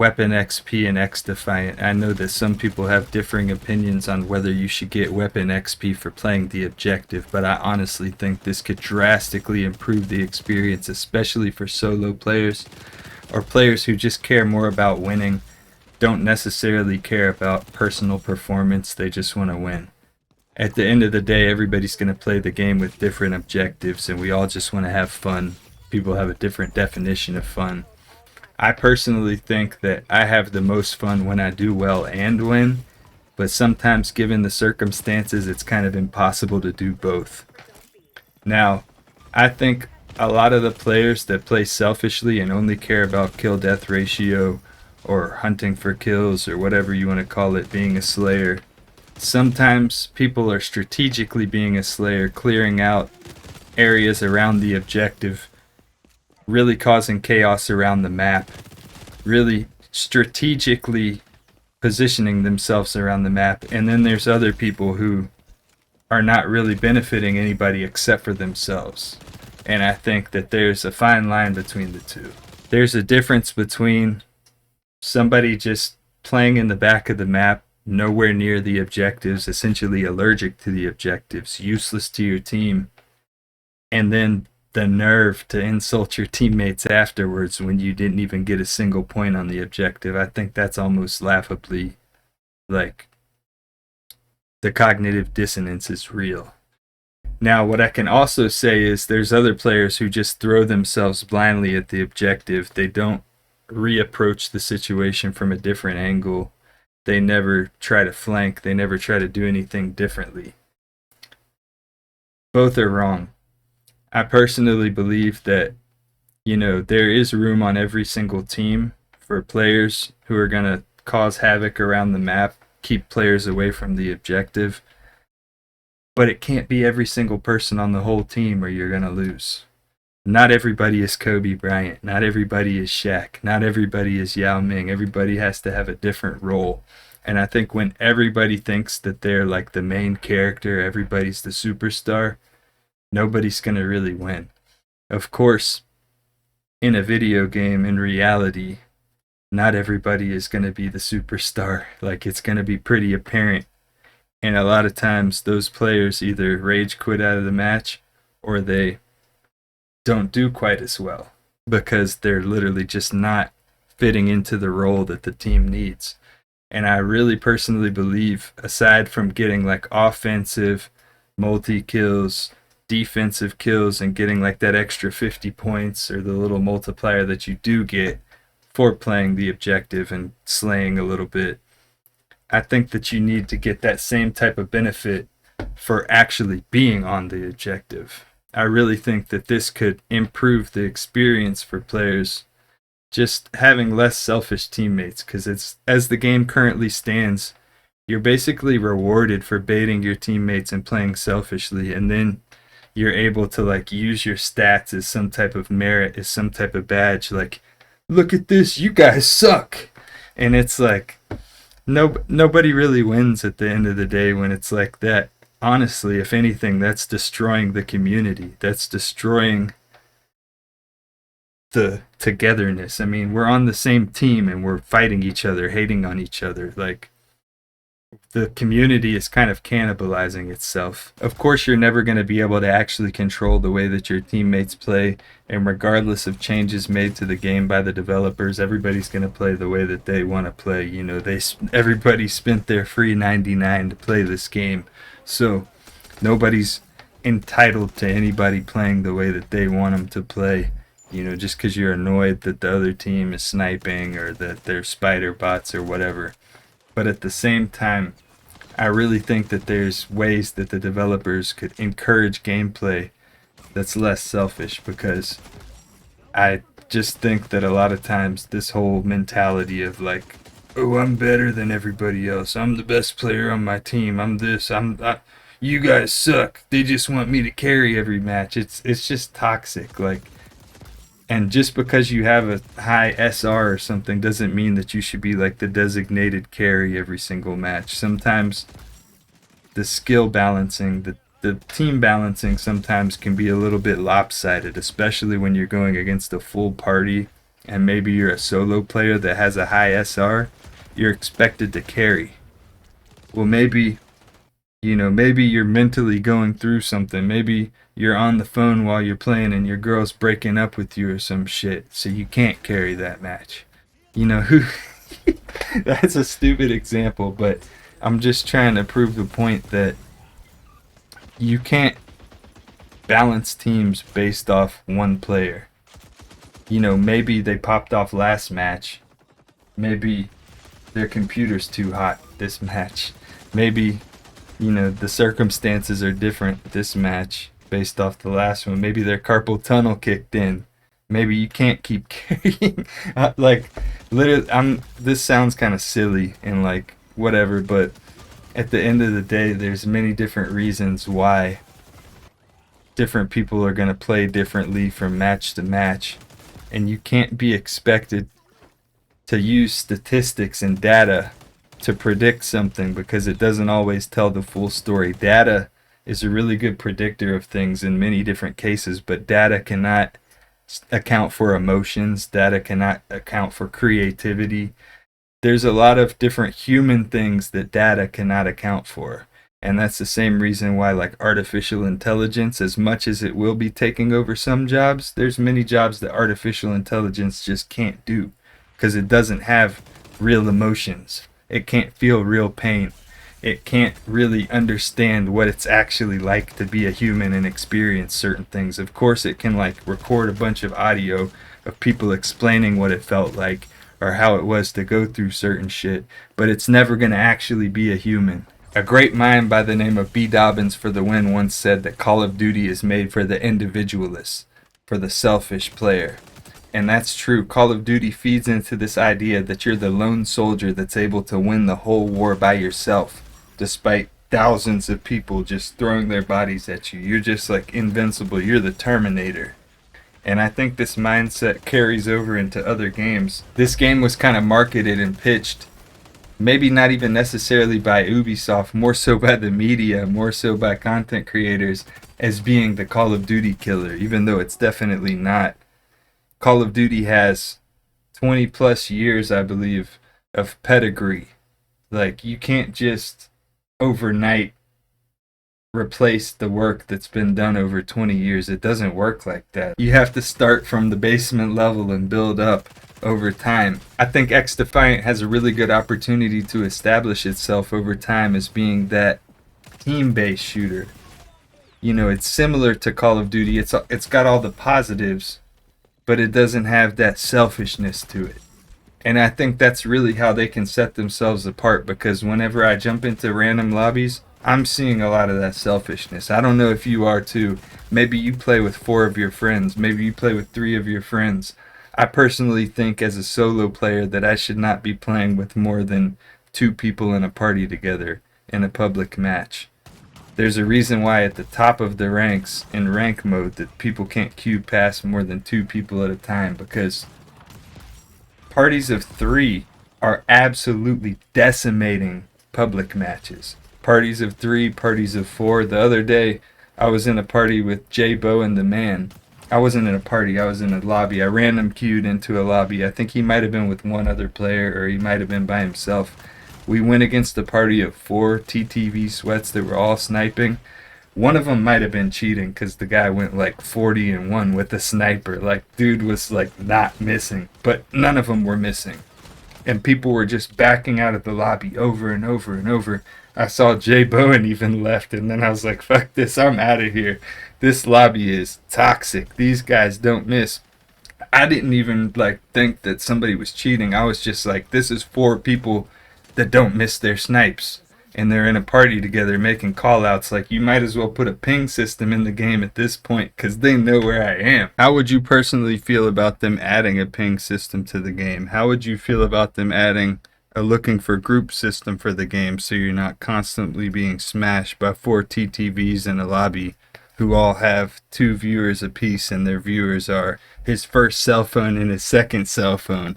weapon XP and XDefiant. I know that some people have differing opinions on whether you should get weapon XP for playing the objective, but I honestly think this could drastically improve the experience, especially for solo players or players who just care more about winning, don't necessarily care about personal performance, they just want to win. At the end of the day, everybody's going to play the game with different objectives, and we all just want to have fun. People have a different definition of fun. I personally think that I have the most fun when I do well and win, but sometimes given the circumstances, it's kind of impossible to do both. Now, I think a lot of the players that play selfishly and only care about kill-death ratio or hunting for kills or whatever you want to call it, being a slayer, sometimes people are strategically being a slayer, clearing out areas around the objective, really causing chaos around the map, really strategically positioning themselves around the map. And then there's other people who are not really benefiting anybody except for themselves. And I think that there's a fine line between the two. There's a difference between somebody just playing in the back of the map, nowhere near the objectives, essentially allergic to the objectives, useless to your team, and then the nerve to insult your teammates afterwards when you didn't even get a single point on the objective. I think that's almost laughably, like, the cognitive dissonance is real. Now, what I can also say is there's other players who just throw themselves blindly at the objective. They don't reapproach the situation from a different angle. They never try to flank. They never try to do anything differently. Both are wrong. I personally believe that, there is room on every single team for players who are going to cause havoc around the map, keep players away from the objective. But it can't be every single person on the whole team or you're going to lose. Not everybody is Kobe Bryant. Not everybody is Shaq. Not everybody is Yao Ming. Everybody has to have a different role. And I think when everybody thinks that they're like the main character, everybody's the superstar, nobody's going to really win. Of course, in a video game, in reality, not everybody is going to be the superstar. Like, it's going to be pretty apparent. And a lot of times those players either rage quit out of the match or they don't do quite as well because they're literally just not fitting into the role that the team needs. And I really personally believe, aside from getting like offensive multi-kills, defensive kills, and getting like that extra 50 points or the little multiplier that you do get for playing the objective and slaying a little bit, I think that you need to get that same type of benefit for actually being on the objective. I really think that this could improve the experience for players just having less selfish teammates, because it's, as the game currently stands, you're basically rewarded for baiting your teammates and playing selfishly, and then you're able to like use your stats as some type of merit, as some type of badge, like, look at this, you guys suck. And it's like, nobody really wins at the end of the day when it's like that. Honestly, if anything, that's destroying the community. That's destroying the togetherness. I mean, we're on the same team and we're fighting each other, hating on each other. Like, the community is kind of cannibalizing itself. Of course, you're never going to be able to actually control the way that your teammates play, and regardless of changes made to the game by the developers, everybody's going to play the way that they want to play. Everybody spent their free 99 to play this game, so nobody's entitled to anybody playing the way that they want them to play. Just because you're annoyed that the other team is sniping or that they're spider bots or whatever. But at the same time, I really think that there's ways that the developers could encourage gameplay that's less selfish, because I just think that a lot of times this whole mentality of like, oh, I'm better than everybody else, I'm the best player on my team, I'm this, you guys suck, they just want me to carry every match. It's just toxic. Like, and just because you have a high SR or something doesn't mean that you should be like the designated carry every single match. Sometimes the skill balancing, the team balancing sometimes can be a little bit lopsided, especially when you're going against a full party and maybe you're a solo player that has a high SR, you're expected to carry. Well, maybe, maybe you're mentally going through something. Maybe you're on the phone while you're playing and your girl's breaking up with you or some shit, so you can't carry that match. Who? That's a stupid example, but I'm just trying to prove the point that you can't balance teams based off one player. Maybe they popped off last match. Maybe their computer's too hot this match. Maybe, the circumstances are different this match based off the last one. Maybe their carpal tunnel kicked in. Maybe you can't keep carrying. Like, literally, this sounds kind of silly and like whatever, but at the end of the day, there's many different reasons why different people are going to play differently from match to match, and you can't be expected to use statistics and data to predict something because it doesn't always tell the full story. Data is a really good predictor of things in many different cases, but data cannot account for emotions. Data cannot account for creativity. There's a lot of different human things that data cannot account for. And that's the same reason why, like, artificial intelligence, as much as it will be taking over some jobs, there's many jobs that artificial intelligence just can't do because it doesn't have real emotions. It can't feel real pain. It can't really understand what it's actually like to be a human and experience certain things. Of course, it can, like, record a bunch of audio of people explaining what it felt like or how it was to go through certain shit, but it's never going to actually be a human. A great mind by the name of B. Dobbins for the Win once said that Call of Duty is made for the individualist, for the selfish player. And that's true. Call of Duty feeds into this idea that you're the lone soldier that's able to win the whole war by yourself, despite thousands of people just throwing their bodies at you. You're just like invincible. You're the Terminator. And I think this mindset carries over into other games. This game was kind of marketed and pitched, maybe not even necessarily by Ubisoft, more so by the media, more so by content creators, as being the Call of Duty killer, even though it's definitely not. Call of Duty has 20 plus years, I believe, of pedigree. Like, you can't just overnight replace the work that's been done over 20 years. It doesn't work like that. You have to start from the basement level and build up over time. I think XDefiant has a really good opportunity to establish itself over time as being that team-based shooter. It's similar to Call of Duty. It's got all the positives, but it doesn't have that selfishness to it. And I think that's really how they can set themselves apart, because whenever I jump into random lobbies, I'm seeing a lot of that selfishness. I don't know if you are too. Maybe you play with 4 of your friends. Maybe you play with 3 of your friends. I personally think as a solo player that I should not be playing with more than 2 people in a party together in a public match. There's a reason why at the top of the ranks in rank mode that people can't queue past more than 2 people at a time, because parties of 3 are absolutely decimating public matches. Parties of 3, parties of 4. The other day, I was in a party with J-Bo and the Man. I wasn't in a party, I was in a lobby. I random queued into a lobby. I think he might have been with one other player, or he might have been by himself. We went against a party of 4 TTV sweats that were all sniping. One of them might have been cheating because the guy went like 40-1 with a sniper. Like, dude was like not missing, but none of them were missing. And people were just backing out of the lobby over and over and over. I saw Jay Bowen even left, and then I was like, fuck this, I'm out of here. This lobby is toxic. These guys don't miss. I didn't even like think that somebody was cheating. I was just like, this is 4 people that don't miss their snipes, and they're in a party together making call outs. Like, you might as well put a ping system in the game at this point, because they know where I am. How would you personally feel about them adding a ping system to the game? How would you feel about them adding a looking for group system for the game, so you're not constantly being smashed by 4 TTVs in a lobby who all have 2 viewers apiece, and their viewers are his first cell phone and his second cell phone?